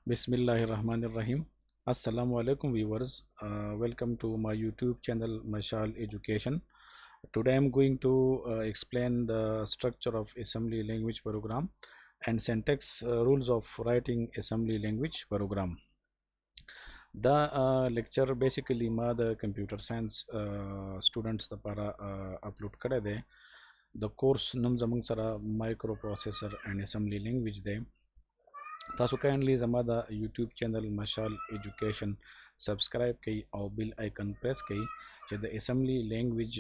Bismillahirrahmanirrahim. Assalamu alaikum viewers. Welcome to my YouTube channel Mashal Education. Today I'm going to explain the structure of assembly language program and syntax rules of writing assembly language program. The lecture basically ma the computer science students the para upload kare de. The course num zamang sara microprocessor and assembly language de. تاسو کاینلی زما د یوټیوب چینل مشال ایجوکیشن سبسکرایب کړئ او بیل آیکن پریس کړئ چې د اسمبلی لینګویج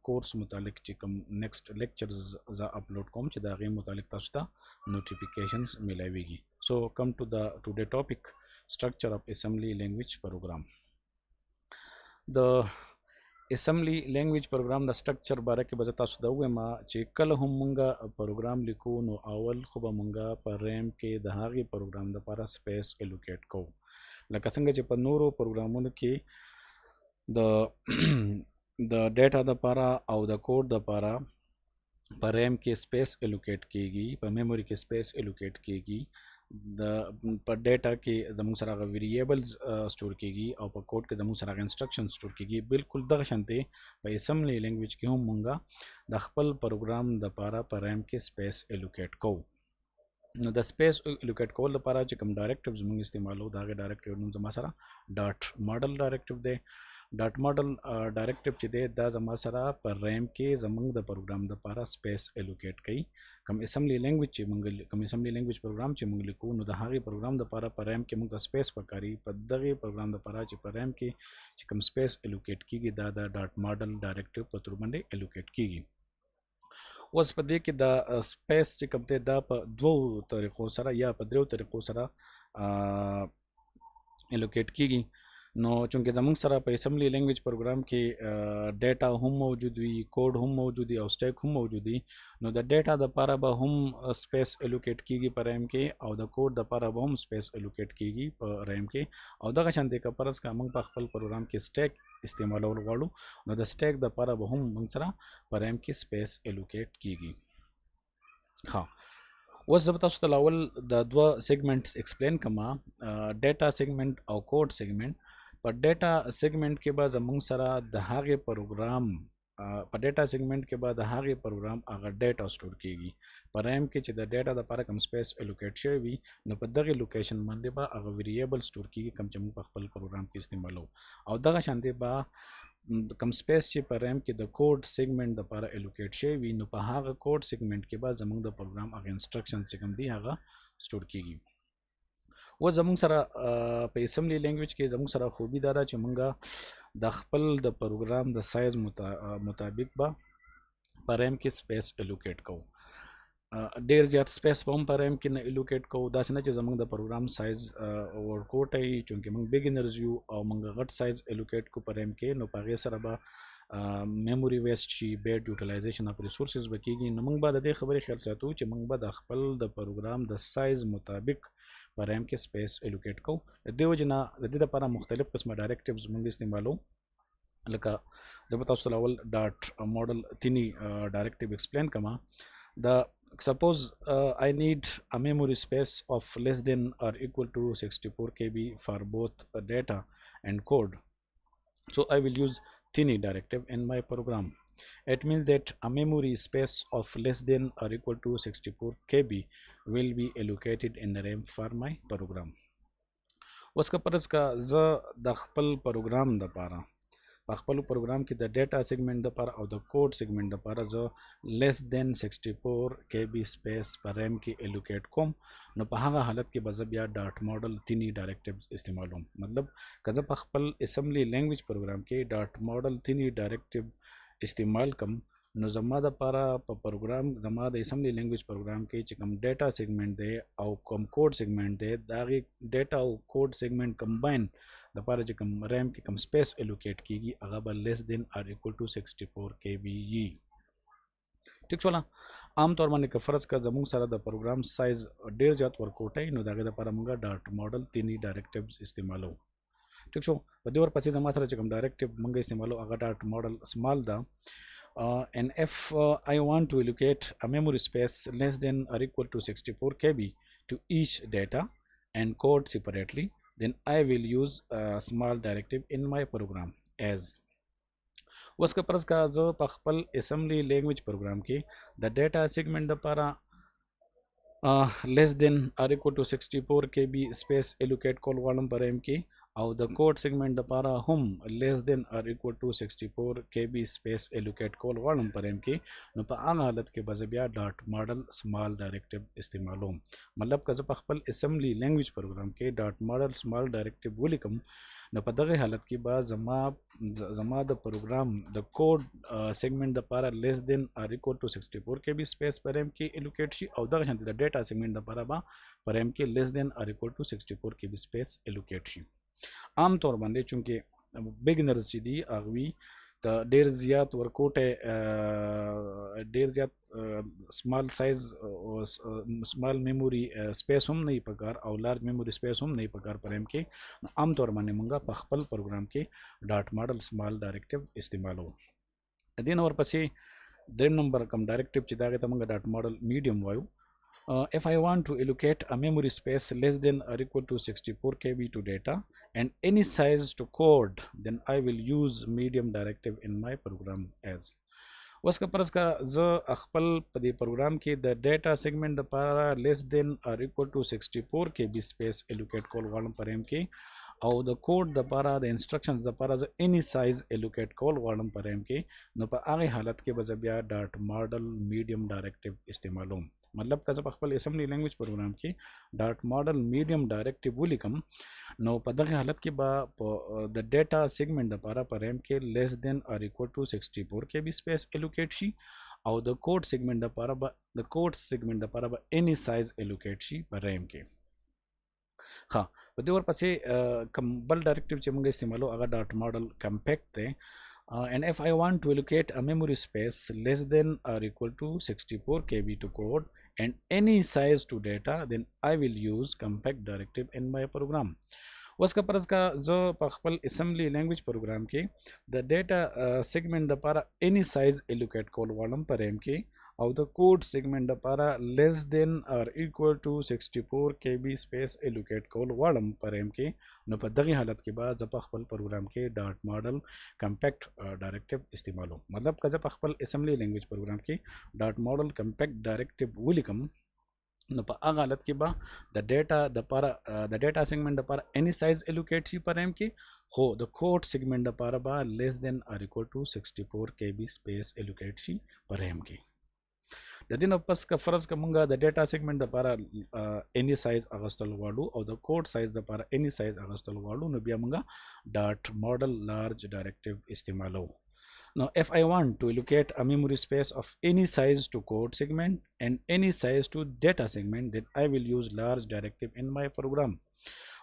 کورس متعلق چې کوم نیکسٹ لیکچرز ز اپلوډ کوم چې دا غي متعلق تاسو ته نوټیفیکیشنز ملایويږي. سو کم ټو د ټوډے ټاپک structure of assembly language program. The assembly language program د structure باره کې به تاسو ته وایم چې کله هم مونږه پروګرام لیکو نو اول خو به مونږه په ریم کې د هغې پروګرام لپاره سپیس الوکیټ کوو لکه څنګه چې په نورو پروګرامونو کې د ډیټا لپاره او د کوډ لپاره په ریم کې سپیس الوکیټ کیږي په میموري کې سپیس الوکیټ کیږي د په ډیټا کې زموږ سره غو ویریبلز سٹور کیږي او په کوډ کې زموږ سره انسټرکشن سٹور کیږي بالکل دغه شانته په اسمبلی لینګویج کې هم مونږه د خپل پروګرام د لپاره په ریم کې سپیس الوکیټ کوو. نو د سپیس الوکیټ کول لپاره چې کوم ډایرکټیوز موږ استعمالو دا غي ډایرکټیو نوم زما سره ډاټ ماډل ډایرکټیو دی. ډاټ ماډل ډایرکټیو چې دی دا زما سره په ریم کې زموږ د پروګرام د لپاره سپیس الوکیټ کوي. کوم اسمبلی لینګویج چې موږ کوم اسمبلی لینګویج پروګرام چې موږ لیکو نو د هغه پروګرام د لپاره په ریم کې موږ د سپیس پکاري په دغه پروګرام د لپاره چې په ریم کې چې کوم سپیس الوکیټ کیږي دا د ډاټ ماډل ډایرکټیو په تور باندې الوکیټ کیږي. اوس په دې کې د سپیس چې کوم دی دا په دوو طریقو سره یا په دریو طریقو سره الوکیټ کیږي. نو چونکه زمونږ سره په اسمبلی لینګویج پروګرام کې ډیټا هم موجود وي کوډ هم موجود وي او سټیک هم موجود وي نو د ډیټا د لپاره به هم سپیس الوکیټ کیږي په ریم کې او د کوډ د لپاره به هم سپیس الوکیټ کیږي په ریم کې او دغه شانتي کپرس کا موږ په خپل پروګرام کې سټیک استعمالول غواړو نو د سټیک د لپاره به هم موږ سره په ریم کې سپیس الوکیټ کیږي. ها اوس زه به تاسو ته اول د دوه سیګمنټس ایکسپلین کما ډیټا سیګمنټ او کوډ سیګمنټ. په ډیټا سیګمنټ کې به زموږ سره د هغې پروګرام په ډیټا سیګمنټ کې به د هغې پروګرام هغه ډیټا سٹور کیږي په ریم کې چې د ډیټا د لپاره کوم سپیس الوکیټ شوی وي نو په دغه لوکیشن باندې به هغه ویریبل سٹور کیږي کوم چې موږ په خپل پروګرام کې استعمالو او دغه شانتي به کوم سپیس چې په ریم کې د کوډ سیګمنټ د لپاره الوکیټ شوی وي نو په هغه کوډ سیګمنټ کې به زموږ د پروګرام هغه انسټرکشن چې کوم دی هغه سٹور کیږي. و زموږ سره په اسمبلی لینګویج کې زموږ سره خوبي دا ده چې مونږه د خپل د پروګرام د سایز مطابق به په ریم کې سپیس الوکیټ کوو. ډیر زیات سپیس په هم په ریم کې نه الوکیټ کوو داسې نه چې زموږ د پروګرام سایز ورکوټی چونکې موږ بګینرز یو او موږ غټ سایز الوکیټ کو په ریم کې نو په هغې سره به میموري ویسټ شي بیډ یوټیلایزیشن اف ریسورسز به کیږي. نو موږ به د دې خبرې خیال ساتو چې موږ به د خپل د پروګرام د سایز مطابق په ریم کې سپیس الوکیټ کوو. د دې وجې نه د دې لپاره مختلف قسمه ډایرکټیوز موږ استعمالو لکه زه به تاسو ته اول ډاټ ماډل تینی ډایرکټیو ایکسپلین کما. د suppose I need a memory space of less than or equal to 64 KB for both data and code. So I will use tiny directive in my program. It means that a memory space of less than or equal to 64 KB will be allocated in the RAM for my program. اوس که پرز کا زه د خپل پروګرام د لپاره په خپل پروګرام کې د ډیټا سیګمنټ د لپاره او د کوډ سیګمنټ د لپاره زه لیس دین 64 KB سپیس په ریم کې الوکیټ کوم نو په هغه حالت کې به زه بیا ډاټ ماډل تینی ډایرکټیو استعمالوم. مطلب که زه په خپل اسمبلی لینګویج پروګرام کې ډاټ ماډل تینی ډایرکټیو استعمال کم نو زما د لپاره په پروګرام زما د اسمبلی لینګویج پروګرام کې چې کوم ډیټا سیګمنټ دی او کوم کوډ سیګمنټ دی دا غي ډیټا او کوډ سیګمنټ کمباین د لپاره چې کوم ریم کې کوم سپیس الوکیټ کیږي هغه به لیس دین اور ایکوال ټو 64 KB وي. ٹھیک شو عام طور باندې که فرض کا زموږ سره د پروګرام سایز ډیر زیات ورکوټی نو دغه لپاره موږ ډاټ ماډل تینی ډایرکټیوز استعمالو. ٹھیک شو په دې ورپسې زما سره چې کوم ډایرکټیو موږ استعمالو هغه ډاټ ماډل سمال ده. And if I want to allocate a memory space less than or equal to 64 KB to each data and code separately, then I will use a small directive in my program as. उसके परस का जो पखपल assembly language program की the data segment the para less than or equal to 64 kb space allocate call वालम पर एम की और the code segment the para hum less than or equal to 64 kb space allocate call वालम पर एम की न पर आग हालत के बजबिया डॉट मॉडल स्मॉल डायरेक्टिव इस्तेमाल हो मतलब का जब अखपल assembly language program के डॉट मॉडल स्मॉल डायरेक्टिव बोली कम न पर दगे हालत की बाद जमा द प्रोग्राम द कोड सेगमेंट द पारा लेस देन और इक्वल टू 64 kb स्पेस पर एम की एलोकेट शी और दगे शांति द डेटा सेगमेंट द पारा बा पर एम की लेस देन और equal to 64 kb space allocate she आम तौर बंदे चूंकि बिगिनर्स जी दी आगवी तो देर ज़्यादा वर्कआउट है देर ज़्यादा small size small memory space हम नहीं पकार और लार्ज मेमोरी स्पेस हम नहीं पकार पर एम के आम तौर माने मंगा पखपल प्रोग्राम के डॉट मॉडल स्मॉल डायरेक्टिव इस्तेमाल हो दिन और पसी दिन नंबर कम डायरेक्टिव चिदागे तमंगा डॉट मॉडल मीडियम वायु if I want to allocate a memory space less than or equal to 64 kb to data and any size to code, then I will use medium directive in my program as. उसका परस का ज अखपल पदी program की द data segment द पारा लेस देन और equal to 64 kb space allocate कॉल वालम पर एम की और द कोड द पारा द इंस्ट्रक्शंस द पारा ज एनी साइज एलोकेट कॉल वालम पर एम की न पर आगे हालत के बजबिया डॉट मॉडल मीडियम डायरेक्टिव इस्तेमाल हो मतलब का जब अखपल assembly language program की डॉट मॉडल मीडियम डायरेक्टिव बोली कम नो पदक हालत के बा द डेटा सेगमेंट द पारा पर एम के लेस देन और equal to 64 kb space allocate शी और द कोड सेगमेंट द पारा बा एनी साइज एलोकेट शी पर एम के हाँ बदे और पसे कम बल डायरेक्टिव चमंगे इस्तेमालो अगर डॉट मॉडल कम्पैक्ट थे and if I want to allocate a memory space less than or equal to 64 kb to code and any size to data, then I will use compact directive in my program. उसका परस का जो पखपल assembly language program के the data segment द पारा any size allocate call वालम पर एम के और द कोड सेगमेंट द पारा लेस देन और equal to 64 kb space allocate कॉल वालम पर एम के न पदगी हालत के बाद जब अखपल प्रोग्राम के डॉट मॉडल कम्पैक्ट डायरेक्टिव इस्तेमाल हो मतलब का जब अखपल assembly language program के डॉट मॉडल कम्पैक्ट डायरेक्टिव विलिकम न पर आग हालत के बाद द डेटा सेगमेंट द पारा एनी साइज एलोकेट शी पर एम के हो द कोड सेगमेंट द पारा बा लेस देन और equal to 64 kb space allocate शी पर एम के दिन पस का फर्ज का मंगा द डेटा सेगमेंट द पारा एनी साइज अगस्तल वालू और द कोड साइज द पारा एनी साइज अगस्तल वालू न बिया मंगा डॉट मॉडल लार्ज डायरेक्टिव इस्तेमाल हो Now, if I want to allocate a memory space of any size to code segment and any size to data segment, then I will use large directive in my program.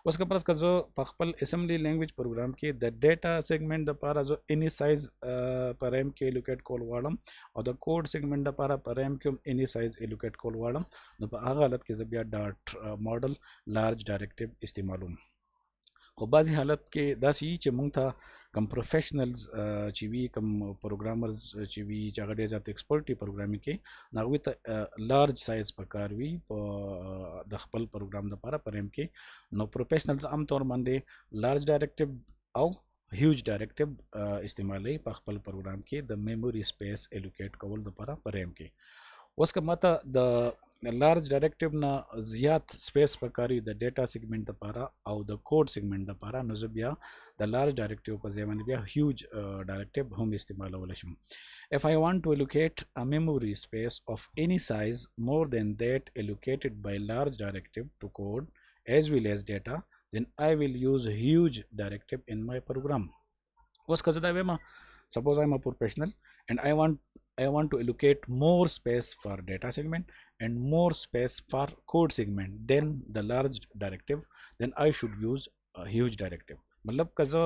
उसका परस का जो पखपल assembly language program की the data segment द पारा जो any size पर एम के allocate कॉल वालम और the code segment द पारा पर एम के any size allocate कॉल वालम न पर आगा हालत के जबिया डॉट मॉडल large directive इस्तेमाल हो और बाज़ी हालत के दास ये चमंग था कम प्रोफेशनल्स चीवी कम प्रोग्रामर्स चीवी चागड़े जाते एक्सपर्टी प्रोग्रामिंग के नागवी त लार्ज साइज पकार वी दखपल प्रोग्राम द पारा पर एम के नो प्रोफेशनल्स आम तौर मंदे लार्ज डायरेक्टिव आओ ह्यूज डायरेक्टिव इस्तेमाल है पखपल प्रोग्राम के द मेमोरी स्पेस एलोकेट कवल द पारा पर एम के उसका मता द लार्ज डायरेक्टिव ना ज़्यादा स्पेस पकारी द डेटा सेगमेंट द पारा और द कोड सेगमेंट द पारा नजबिया द लार्ज डायरेक्टिव पर जेवन बिया ह्यूज डायरेक्टिव हम इस्तेमाल वालशम if I want to allocate a memory space of any size more than that allocated by large directive to code as well as data, then I will use huge directive in my program. उसका ज़्यादा वे मा suppose I'm a professional and I want to allocate more space for data segment and more space for code segment than the large directive, then I should use a huge directive. मतलब का जो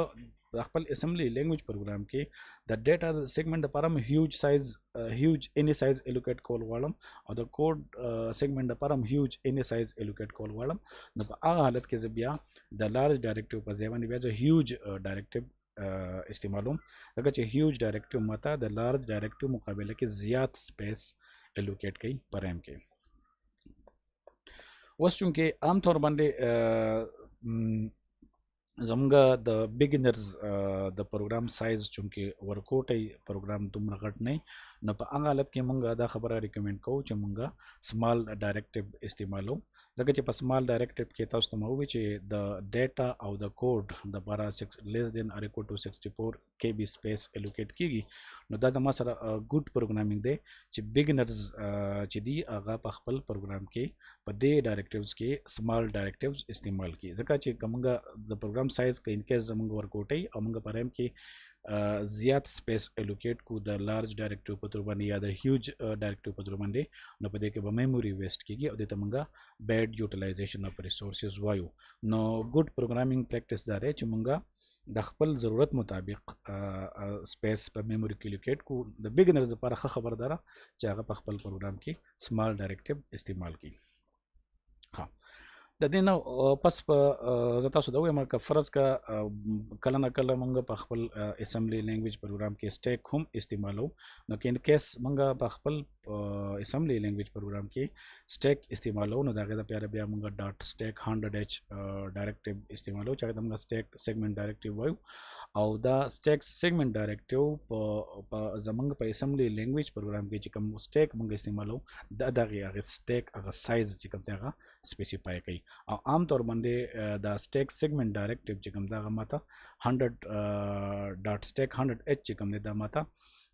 अखपल assembly language program के the data segment द पारा में huge any size allocate call वालम और the code segment द पारा में huge any size allocate call वालम न पर आग हालत के जबिया the large directive पर जेवन बिया जो huge directive इस्तेमाल अगर चे ह्यूज डायरेक्टिव मता द लार्ज डायरेक्टिव मुकाबले के ज़्यादा स्पेस एलोकेट कई पर एम के اوس چونکې عام طور باندې زمونږه د بګینرز د پروګرام سایز چونکې ورکوټي پروګرام دومره غټ نه نو په هغه حالت کې مونږه دا خبره ریکمند کوو چې مونږه سمال ډایرکټیو استعمالو ځکه چې په سمال ډایرکټیو کې تاسو ته مو وی چې د ډیټا او د کوډ د بارا 6 لیس دین ار ایکوال ټو 64 KB سپیس الوکیټ کیږي نو دا زما سره ګډ پروګرامینګ دی چې بګینرز چې دی هغه په خپل پروګرام کې په دې ډایرکټیوز کې سمال ډایرکټیوز استعمال کی ځکه چې کومګه د پروګرام سایز کې ان کیس زمونږ ورکوټي او موږ په ریم کې زیات سپیس الوکیټ کو د لارج ډایرکټیو په تور باندې یا د هیوج ډایرکټیو په تور باندې نو په دې کې به میموري ویسټ کیږي او د تمنګه بیډ یوټیلایزیشن اف ریسورسز وایو نو ګډ پروګرامینګ پریکټیس دا دی چې مونږه د خپل ضرورت مطابق سپیس په میموري کې الوکیټ کو د بګینرز لپاره خبردار چې هغه په خپل پروګرام کې سمال ډایرکټیو استعمال کړي ها د دې نو پس په زه تاسو دا وایم که فرض کا کله نه کله مونږ په خپل اسمبلی لینګویج پروګرام کې سټیک هم استعمالو نو کې ان کیس مونږ په خپل اسمبلی لینګویج پروګرام کې سټیک استعمالو نو دا غي د پیاره بیا مونږ ډاټ سټیک 100h ډایرکټیو استعمالو چې دا مونږ سټیک سیګمنټ ډایرکټیو وایو او دا سټیک سیګمنټ ډایرکټیو په زمونږ په اسمبلی لینګویج پروګرام کې چې کوم سټیک مونږ استعمالو دا دغه سټیک هغه سایز چې کوم دی هغه سپیسیفای کوي او عام طور باندې دا سټیک سیګمنټ ډایرکټیو چې کوم دا ماته 100.stack100h چې کوم دا ماته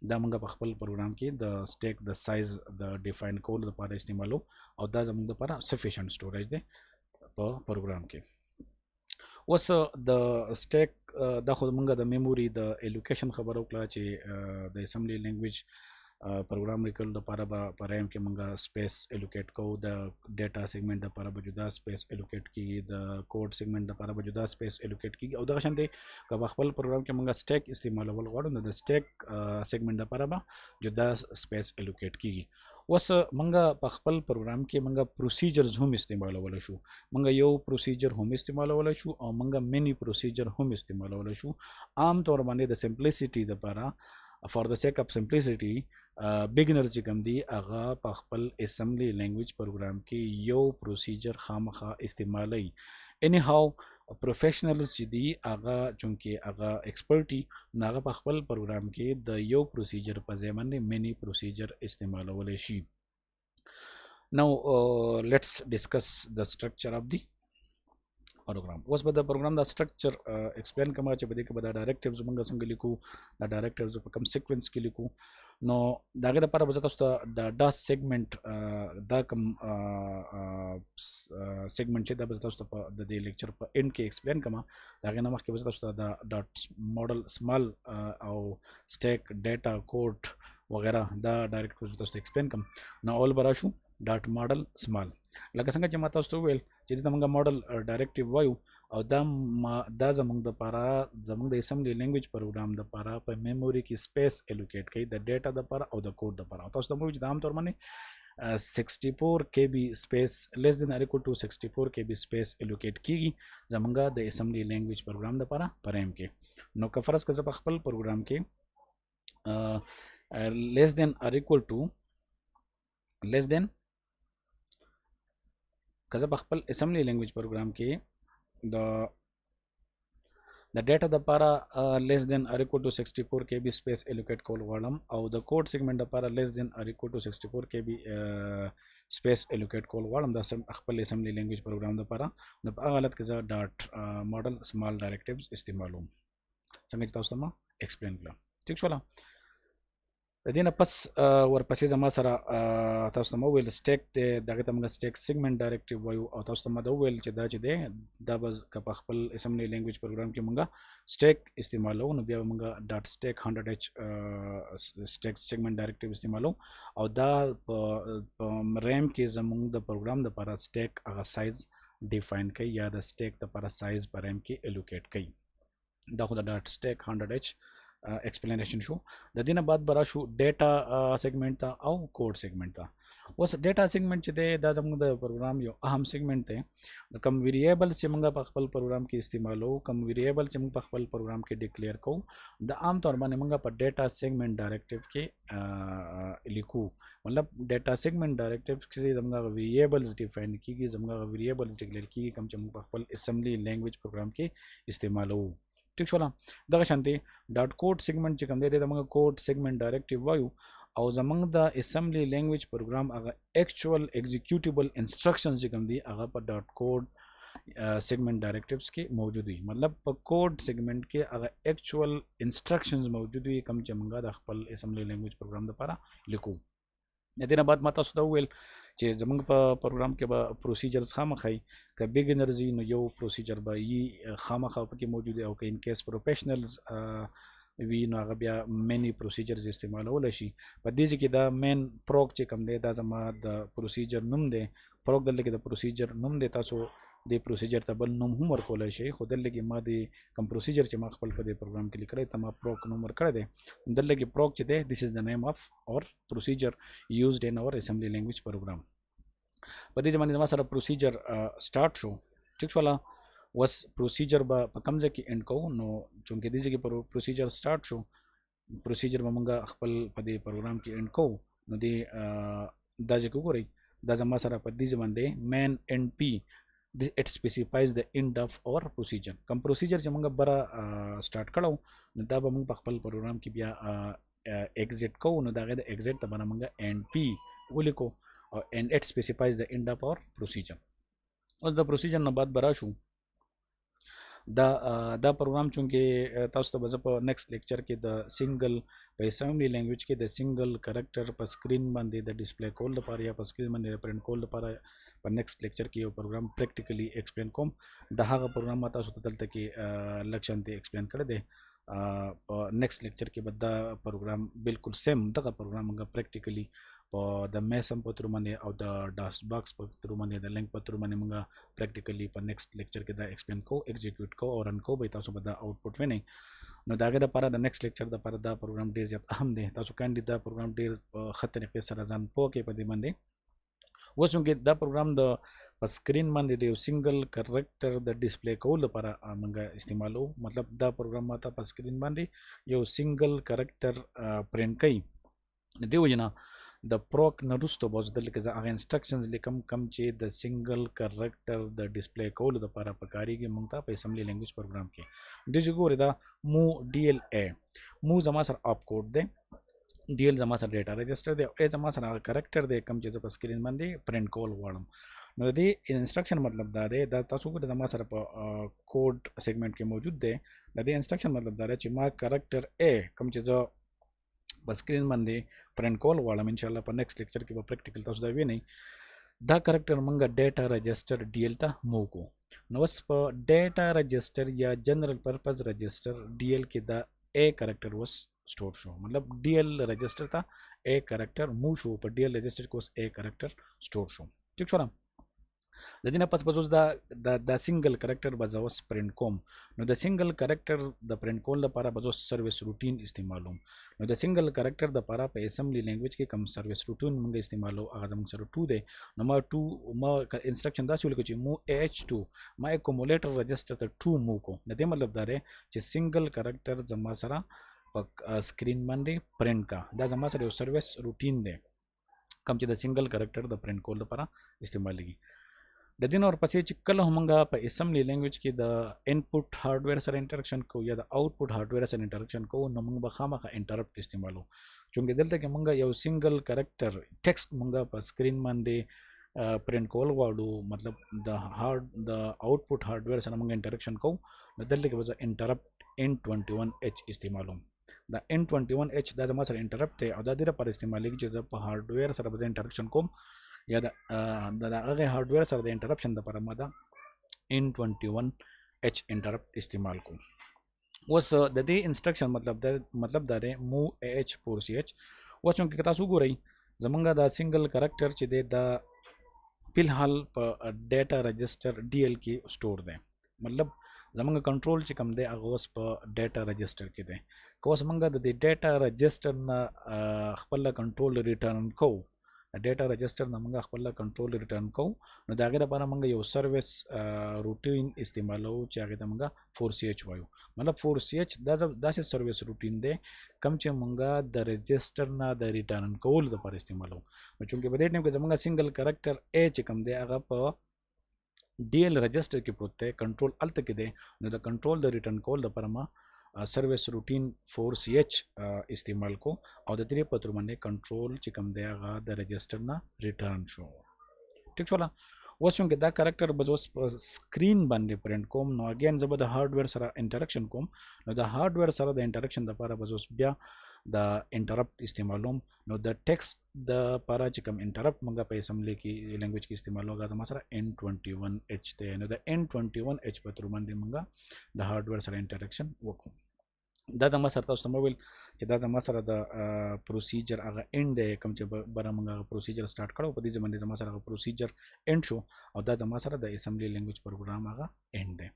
دا موږ په خپل پروګرام کې د سټیک د سایز د ډیفاین کول لپاره استعمالو او دا زموږ لپاره سفیشنٹ سټوریج دی په پروګرام کې اوس د سټیک دا خو موږ د میموري د الوکیشن خبرو کړه چې د اسمبلی لینګویج پروګرام لیکل لپاره به په ریم کې مونږه سپیس الوکیټ کوو د ډیټا سیګمنټ لپاره به جدا سپیس الوکیټ کیږي د کوډ سیګمنټ لپاره به جدا سپیس الوکیټ کیږي او دغه شانتي که خپل پروګرام کې مونږه سټیک استعمالول غواړو نو د سټیک سیګمنټ لپاره به جدا سپیس الوکیټ کیږي اوس مونږه په خپل پروګرام کې مونږه پروسیجرز هم استعمالول شو مونږه یو پروسیجر هم استعمالول شو او مونږه منی پروسیجر هم استعمالول شو عام طور باندې د سمپلیسیټي لپاره for the sake of simplicity beginners چې کوم دي هغه په خپل اسمبلی لینګویج پروګرام کې یو پروسیجر خامخا استعمالي اني هاو پروفیشنلز چې دي هغه چونکه هغه ایکسپرټي هغه په خپل پروګرام کې د یو پروسیجر په ځای باندې منی پروسیجر استعمالول شي now let's discuss the structure of the پروګرام اوس به د پروګرام د سټرکچر ایکسپلین کوم چې بده کې به د ډایرکټیوز موږ څنګه لیکو د ډایرکټیوز په کوم سیکوینس کې لیکو نو داغه لپاره به تاسو ته د ډاس سیګمنټ دا کوم سیګمنټ چې د تاسو ته د دې لیکچر په اند کې ایکسپلین کوم داغه نه مخکې به تاسو ته د ډاټ ماډل سمال او سټیک ډیټا کوډ وغیرہ دا ډایرکټیوز تاسو ته ایکسپلین کوم نو اول براشو ډاټ ماډل سمال لکه څنګه چې ما تاسو ته ویل چې دا موږ ماډل ډایرکټیو وایو او دا زموږ د لپاره زموږ د اسمبلی لینګویج پروګرام د لپاره په میموري کې سپیس الوکیټ کوي د ډیټا د لپاره او د کوډ د لپاره تاسو ته مو چې د عام طور باندې 64 KB space less than or equal to 64 KB space allocate کیږي زمونږ د اسمبلی لینګویج پروګرام لپاره پریم کې نو که فرض کړه په خپل پروګرام کې less than or equal to less than کزه په خپل اسمبلی لینګویج پروګرام کې د ډیټا د لپاره less than or equal to 64 KB space allocate کول غواړم او د کوډ سیګمنټ لپاره less than or equal to 64 KB space allocate کول غواړم د خپل اسمبلی لینګویج پروګرام لپاره نو په هغه حالت کې زه ډاټ ماډل سمال ډایرکټیوز استعمالوم څنګه چې تاسو ته ما ایکسپلین کړم ٹھیک شو د دې نه پس ورپسې زما سره تاسو ته مو ویل سټیک دغه ته موږ سټیک سیګمنټ ډایرکټیو وایو او تاسو ته ما دا ویل چې دا چې دی دا به په خپل اسمبلی لینګویج پروګرام کې موږ سټیک استعمالو نو بیا موږ ډاټ سټیک 100h سټیک سیګمنټ ډایرکټیو استعمالو او دا په ریم کې زموږ د پروګرام لپاره سټیک هغه سایز ډیفاین کوي یا د سټیک لپاره سایز په ریم کې الوکیټ کوي دا خو د ډاټ سټیک 100h explanation show د دینه بعد برا شو ډیټا سیگمنٹ تا او کوډ سیگمنٹ تا اوس ډیټا سیگمنٹ چې دی دا زموږ د پروګرام یو اهم سیگمنٹ دی د کم ویریبل چې موږ په خپل پروګرام کې استعمالو کم ویریبل چې موږ په خپل پروګرام کې ډیکلیئر کوو د عام طور باندې موږ په ډیټا سیگمنٹ ډایرکټیو کې لیکو مطلب ډیټا سیگمنٹ ډایرکټیو کې زموږ ویریبلز ډیفاین کیږي زموږ ویریبلز ډیکلیئر کیږي کم چې موږ په خپل اسمبلی لینګویج پروګرام کې استعمالو ٹھیک شولا دغه شانتي ډاټ کوډ سیگمنٹ چې کوم دی د موږ کوډ سیگمنٹ ډایرکټیو وایو او زمونږ د اسمبلی لینګویج پروګرام هغه ایکچوال ایگزیکیوټیبل انسټرکشنز چې کوم دي هغه په ډاټ کوډ سیگمنٹ ډایرکټیوز کې موجود وي مطلب په کوډ سیگمنٹ کې هغه ایکچوال انسټرکشنز موجود وي کوم چې موږ د خپل اسمبلی لینګویج پروګرام لپاره لیکو د دې نه بعد ما تاسو ته وویل چې زمونږ په پروګرام کې به پروسیجرز خامخا که بګنرز نو یو پروسیجر به یې خامخا پکې موجود او که ان کیس پروفیشنلز وی نو هغه بیا مینی پروسیجرز استعمالولی شي په دې کې دا مین پروک چې کوم دی دا زما د پروسیجر نوم دی پروک دلته کې د پروسیجر نوم دی تاسو د پروسیجر ته بل نوم هم ورکولی شئ خو دلته کې ما د کوم پروسیجر چې ما خپل په دې پروګرام کې لیکلی ته ما پروک نوم ورکړی دی دلته کې پروک چې دی دیس از د نیم اف اور پروسیجر یوزډ ان اور اسمبلی لینګویج پروګرام په دې باندې زما سره پروسیجر سٹارټ شو ٹھیک شولا وس پروسیجر به په کوم ځای کې انډ کوو نو چونکې دې ځای کې پروسیجر سٹارټ شو پروسیجر به موږ خپل په دې پروګرام کې انډ کوو نو دې دا ځای کې وګورئ دا زما سره په دې ځای باندې مین انډ پی it specifies the end of our procedure کوم پروسیجر چې موږ بره سٹارټ کړو نو دا به موږ په خپل پروګرام کې بیا ایگزیټ کوو نو دا غي د ایگزیټ ته باندې موږ end p ولیکو او and it specifies the end of our procedure اوس د پروسیجر نه بعد برا شو دا پروګرام چونکې تاسو ته به په نیکسٹ لیکچر کې د سنگل په اسمبلی لینګویج کې د سنگل کریکټر په سکرین باندې د ډسپلی کول لپاره یا په سکرین باندې پرنٹ کول لپاره په نیکسٹ لیکچر کې یو پروګرام پریکټیکلی ایکسپلین کوم د هغه پروګرام ما تاسو ته دلته کې لکشن ته ایکسپلین کړی دی په نیکسٹ لیکچر کې به دا پروګرام بالکل سیم دغه پروګرام موږ پریکټیکلی په د میسم په تر باندې او د ډاس باکس په تر باندې د لینک په تر باندې موږ پریکټیکلی په نیکسٹ لیکچر کې دا ایکسپلین کو ایگزیکیوټ کو او رن کو به تاسو به دا آوټپوټ وینئ نو دا غي د لپاره د نیکسٹ لیکچر د لپاره دا پروګرام ډیر زیات اهم دی تاسو کاندي دا پروګرام ډیر ښه طریقې سره ځان پوه کې په دې باندې وڅونګه دا پروګرام د په سکرین باندې د یو سنگل کریکټر د ډسپلی کول لپاره موږ استعمالو مطلب دا پروګرام ماته په سکرین باندې یو سنگل کریکټر پرنٹ کوي دی وجنه د پروک نرستو باز دلته کې هغه انسټرکشنز لیکم کم چې د سنگل کریکټر د ډسپلی کولو لپاره پکاريږي موږ ته په اسمبلی لینګویج پروګرام کې د ګوره دا مو ډی ال ا مو زما سره اپ کوډ دی ډی ال زما سره ډیټا رجسٹر دی او زما سره کریکټر دی کم چې په سکرین باندې پرنٹ کول غواړم نو د انسټرکشن مطلب دا دی دا تاسو ګوره زما سره په کوډ سیگمنٹ کې موجود دی د دې انسټرکشن مطلب دا دی چې ما کریکټر ا کم چې زه په سکرین باندې پرنٹ کول غواړم ان شاء الله په نیکسٹ لیکچر کې به پریکټیکل تاسو دا وینئ دا کریکټر موږ ډیټا رجسٹر ډی ال ته موو کو نو اوس په ډیټا رجسٹر یا جنرل پرپز رجسٹر ډی ال کې دا ا کریکټر وس سٹور شو مطلب ډی ال رجسٹر ته ا کریکټر مو شو په ډی ال رجسٹر کې اوس ا کریکټر سٹور شو ٹھیک شو د دې نه پس پس دا سنگل کریکټر به زه اوس پرنٹ کوم نو د سنگل کریکټر د پرنٹ کول لپاره به زه سروس روټین استعمالوم نو د سنگل کریکټر د لپاره په اسمبلی لینګویج کې کم سروس روټین موږ استعمالو هغه زموږ سره 2 دی نو ما انسټرکشن دا ولیکو چې مو h2 ما اکومولیټر رجسٹر ته 2 مو کو د دې مطلب دا دی چې سنگل کریکټر زما سره په سکرین باندې پرنٹ کا دا زما سره یو سروس روټین دی کم چې د سنگل کریکټر د پرنٹ کول لپاره استعمالېږي د دې نور پسې چې کله همغه په اسمبلی لینګویج کې د انپوټ هارډویر سره انټراکشن کوو یا د آوټپوټ هارډویر سره انټراکشن کوو نو موږ به خامخا انټرپټ استعمالو چونکې دلته کې موږ یو سنگل کریکټر ټیکسټ موږ په سکرین باندې پرنٹ کول غواړو مطلب د آوټپوټ هارډویر سره موږ انټراکشن کوو نو دلته کې به انټرپټ N21H استعمالوم دا N21H دا زما سره انټرپټ دی او دا د لپاره استعمالېږي چې زه په هارډویر سره به انټراکشن کوم یا د هغه هارډویر سره د انټرپشن لپاره ما دا N21H انټرپټ استعمال کوم اوس د دې انسټرکشن مطلب دا دی مو AH پور CH اوس چې تاسو ګورئ زمونږ دا سنگل کریکټر چې دی دا فلحال په ډیټا رجسٹر DL کې سٹور دی مطلب زمونږ کنټرول چې کوم دی هغه اوس په ډیټا رجسټر کې دی. که اوس موږ د دې ډیټا رجسټر نه خپل کنټرول ریټرن کوو، ډیټا رجسټر نه موږ خپل کنټرول ریټرن کوو، نو د هغې لپاره موږ یو سروس روټین استعمالو چې هغې ته موږ 4CH وایو. مطلب 4CH داسې سروس روټین دی کوم چې موږ د رجسټر نه د ریټرن کولو لپاره استعمالو. نو چونکې په دې ټایم کې زموږ سنګل کرکټر A چې کوم دی هغه په DL رجسټر کې پروت دی، کنټرول هلته کې دی، نو د کنټرول د ریټرن کول لپاره ما سروس روټین 4CH استعمال کو او د دې په تر باندې کنټرول چې کوم دی هغه د رجسټر نه ریټرن شو. ټیک شو. اوس څنګه دا کریکټر به اوس په سکرین باندې پرنٹ کوم، نو اگین زه به د هارډویر سره انټریکشن کوم، نو د هارډویر سره د انټریکشن لپاره به اوس بیا د انټرپټ استعمالوم. نو د ټیکسټ د لپاره چې کوم انټرپټ موږ په اسمبلی کې لینګویج کې استعمالو هغه زما سره N21H دی. نو د N21H په تر باندې موږ د هارډویر سره انټریکشن وکړو. دا زما سره تاسو ته ویل چې دا زما سره د پروسیجر هغه اند دی، کوم چې بره موږ پروسیجر سٹارټ کړو په دې ځمانه زما سره هغه پروسیجر اند شو او دا زما سره د اسمبلی لینګویج پروګرام هغه اند دی.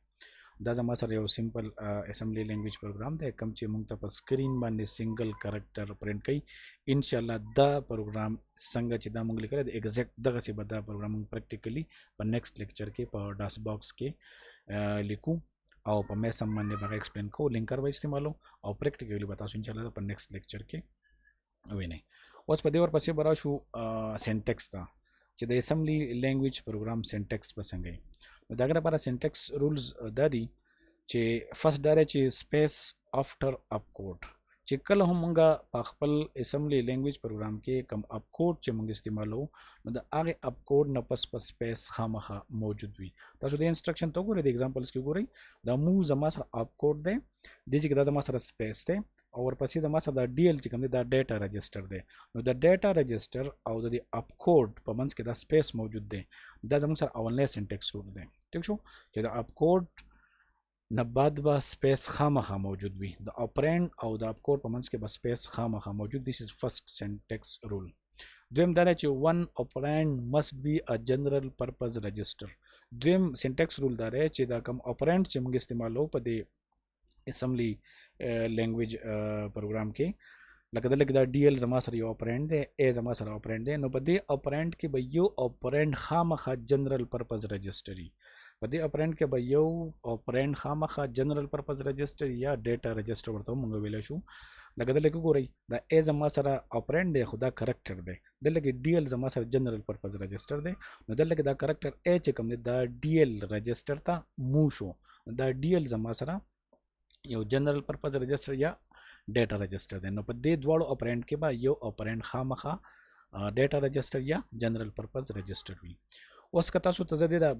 دا زما سره یو سمپل اسمبلی لینګویج پروګرام دی کوم چې موږ ته په سکرین باندې سنگل کریکټر پرنٹ کوي. ان شاء الله دا پروګرام څنګه چې دا موږ لیکل دی ایگزیکټ دغه سی به دا پروګرام پریکټیکلی په نیکسټ لیکچر کې په ډاس باکس کې لیکو او په میسم باندې به ایکسپلین کو، لینکر به استعمالو او پریکټیکلی به تاسو ان شاء الله په نیکسټ لیکچر کې وینئ. اوس په دې ورپسې به راشو سینټیکس ته چې د اسمبلی لینګویج پروګرام سینټیکس به څنګه وي. نو د هغې لپاره سینټیکس رولز دا دي چې فرست دا دی چې سپیس آفټر اپ کوډ، چې کله هم موږ په خپل اسمبلی لینګویج پروګرام کې کم اپ کوډ چې موږ استعمالو نو د هغې اپ کوډ نه پس په سپیس خامخا موجود وي. تاسو د انسټرکشن ته وګورئ، د ایگزامپلز کې وګورئ، دا مو زما سره اپ کوډ دی، دې چې دا زما سره سپیس دی او ورپسې زما سره دا DL چې کوم دی دا ډیټا رجسټر دی. نو د ډیټا رجسټر او د اپ کوډ په منځ کې دا سپیس موجود دی، دا زموږ سره اولنی سینټیکس رول دی. ټیک شو چې د اپ کوډ نه بعد به سپیس خامخا موجود وي، د اپرینډ او د اپ کوډ په منځ کې به سپیس خامخا موجود. دیس از فرست سینټیکس رول. دویم دا دی چې ون اپرینډ مسټ بی ا جنرل پرپز رجسټر. دویم سینټیکس رول دا دی چې دا کوم اپرینډ چې موږ استعمالو په دې اسمبلی لینګویج پروګرام کې، لکه دلته دا DL زما سره یو اپرینډ دی، A زما سره اپرینډ دی، نو په دې اپرینډ کې به یو اپرینډ خامخا جنرل پرپز رجسټر وي. په دې اپرینډ کې به یو اپرینډ خامخا جنرل پرپز رجسټر یا ډیټا رجسټر ورته موږ ویلی شو. لکه دلته کې ګورئ دا A زما سره اپرینډ دی خو دا کرکټر دی، دلته کې DL زما سره جنرل پرپز رجسټر دی، نو دلته کې دا کرکټر A چې کوم دی دا DL رجسټر ته مو شو، دا DL زما سره یو جنرل پرپز رجسټر یا ډیټا رجسټر دی. نو په دې دواړو اپرینډ کې به یو اپرینډ خامخا ډیټا رجسټر یا جنرل پرپز رجسټر وي. اوس که تاسو ته زه دا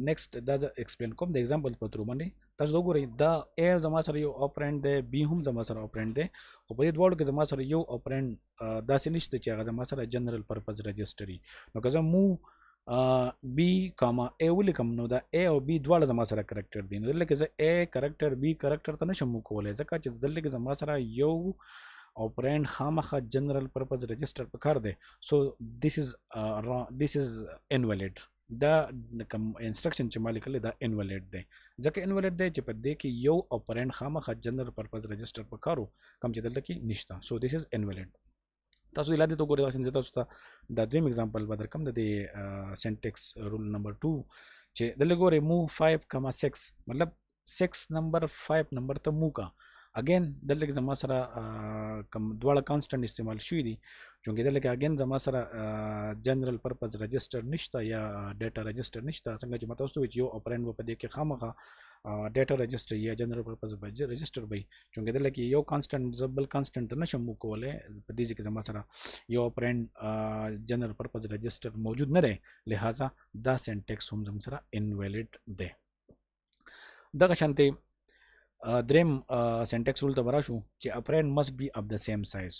نیکسټ دا ایکسپلین کوم د ایگزامپل په تر باندې تاسو وګورئ دا A زما سره یو اپرینډ دی، B هم زما سره اپرینډ دی، خو په دې دواړو کې زما سره یو اپرینډ داسې نشته چې هغه زما سره جنرل پرپز رجسټر وي. نو که زه مو B کاما A ولیکم نو دا A او B دواړه زما سره کرکټر دي، نو دلته کې زه A کرکټر B کرکټر ته نشم کولی ځکه چې دلته کې زما سره یو اپرینډ خامخا جنرل پرپز رجسټر پکار دی. سو دیس از انویلډ. دا کوم انسټرکشن چې ما لیکلی دا انویلډ دی، ځکه انویلډ دی چې په دې کې یو اپرینډ خامخا جنرل پرپز رجسټر پکارو کوم چې دلته کې نشته. سو دیس از انویلډ. تاسو د لاندې ته وګورئ، داسې تاسو ته دا دویم ایگزامپل به درکړم د دې سینټیکس رول نمبر 2 چې دلته ګورئ مو 5,6 مطلب 6 نمبر 5 نمبر ته مو کا. اگین دلته کې زما سره کوم دواړه کانسټنټ استعمال شوي دي، چونکې دلته کې اگین زما سره جنرل پرپز رجسټر نشته یا ډیټا رجسټر نشته. څنګه چې ما تاسو ته وویل چې یو اپرینډ به په دې کې خامخا ډیټا رجسټر یا جنرل پرپز رجسټر وي، چونکې دلته کې یو کانسټنټ زه بل کانسټنټ ته نشم کولی، په دې کې زما سره یو اپرینډ جنرل پرپز رجسټر موجود نه دی، لہذا دا سینټیکس هم زما سره انویلډ دی. دغه شانتې دریم سینټیکس رول ته به راشو چې اپرینډ مسټ بی اف د سیم سایز.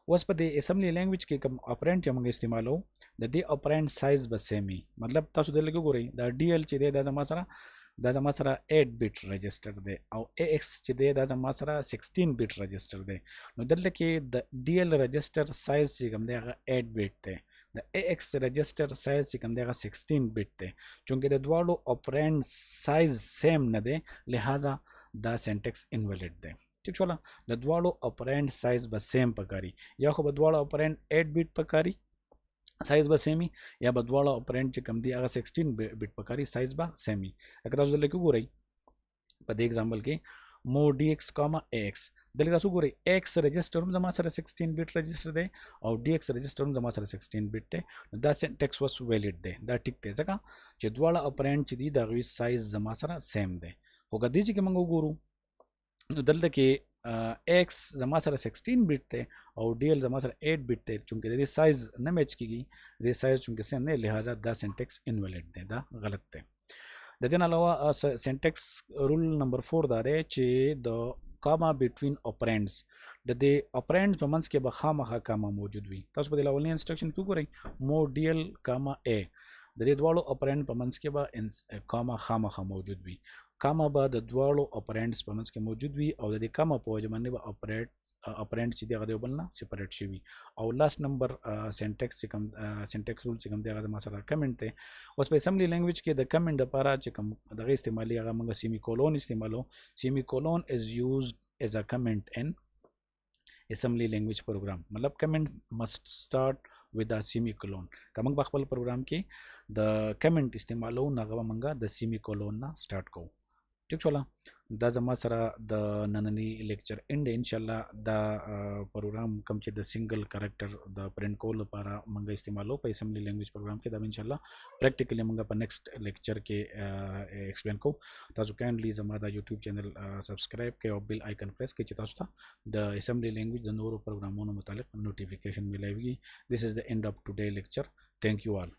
اوس په دې اسمبلی لینګویج کې کوم اپرینډ چې موږ استعمالو د دې اپرینډ سایز به سیم وي. مطلب تاسو دلته کې ګورئ دا DL چې دی دا زما سره 8 بیٹ رجسټر دی او AX چې دی دا زما سره 16 بیٹ رجسټر دی. نو دلته کې د DL رجسټر سایز چې کوم دی هغه 8 بیٹ دی. د AX رجسټر سایز چې کوم دی هغه 16 بیٹ دی چونکې د دواړو اپرینډ سایز سیم نه دی لہذا دا سینټیکس انویلډ دی ٹھیک شو د دواړو اپرینډ سایز به سیم پکاري یا خو به دواړو اپرینډ 8 بیٹ پکاري سایز به سیمی یا به دواړه اپرینډ چې کوم دی هغه 16 بیٹ پکاري سایز به سیمی اگر تاسو دلته وګورئ په دې ایگزامپل کې مو dx, ax دلته تاسو ګورئ x رجسټر هم زما سره 16 بیٹ رجسټر دی او dx رجسټر هم زما سره 16 بیٹ دی دا سینټیکس واس ویلیډ دی دا ټیک دی ځکه چې دواړه اپرینډ چې دی د غوي سایز زما سره سیم دی خو کدی چې موږ وګورو نو دلته کې x زما سره 16 بیٹ دی او dl زما سره 8 بیٹ دی چونکې د دې سایز نه میچ کیږي د سایز چونکې سیم نه لہذا دا سینټیکس انویلډ دی دا غلط دی د دې علاوه سینټیکس رول نمبر 4 دا دی چې د کاما بټوین اپرینډز د دې اپرینډز په منځ کې به خامخا کاما موجود وي تاسو په دې اولنی انسټرکشن کې وګورئ مو ډیل کاما ا د دې دواړو اپرینډ په منځ کې به کاما خامخا موجود وي کاما به د دواړو اپرینډز په منځ کې موجود وي او د دې کاما په وجه باندې به اپرینډ چې دی هغه د بل نه سپریټ شي او لاست نمبر سینټیکس چې کوم سینټیکس رول چې کوم دی هغه ما سره کمنټ دی اوس په اسمبلی لینګویج کې د کمنټ لپاره چې کوم دغه استعمالي هغه موږ سیمی کولون استعمالو سیمی کولون از یوزډ as a comment in assembly language program مطلب comment must start with a semicolon که موږ په خپل پروګرام کې د comment استعمالو هغه موږ د semicolon نه سٹارټ کوو ٹھیک شو دا زما سره د نننی لیکچر اند ان شاء الله دا پروګرام کوم چې د سنگل کریکټر د پرنٹ کول لپاره موږ استعمالو په اسمبلی لینګویج پروګرام کې دا ان شاء الله پریکټیکلی موږ په نیکسټ لیکچر کې ایکسپلین کوو تاسو کایندلی زما دا یوټیوب چینل سبسکرایب کړئ او بیل آیکن پریس کړئ چې تاسو ته د اسمبلی لینګویج د نورو پروګرامونو متعلق نوټیفیکیشن ملایوي. This is the end of today lecture. Thank you all.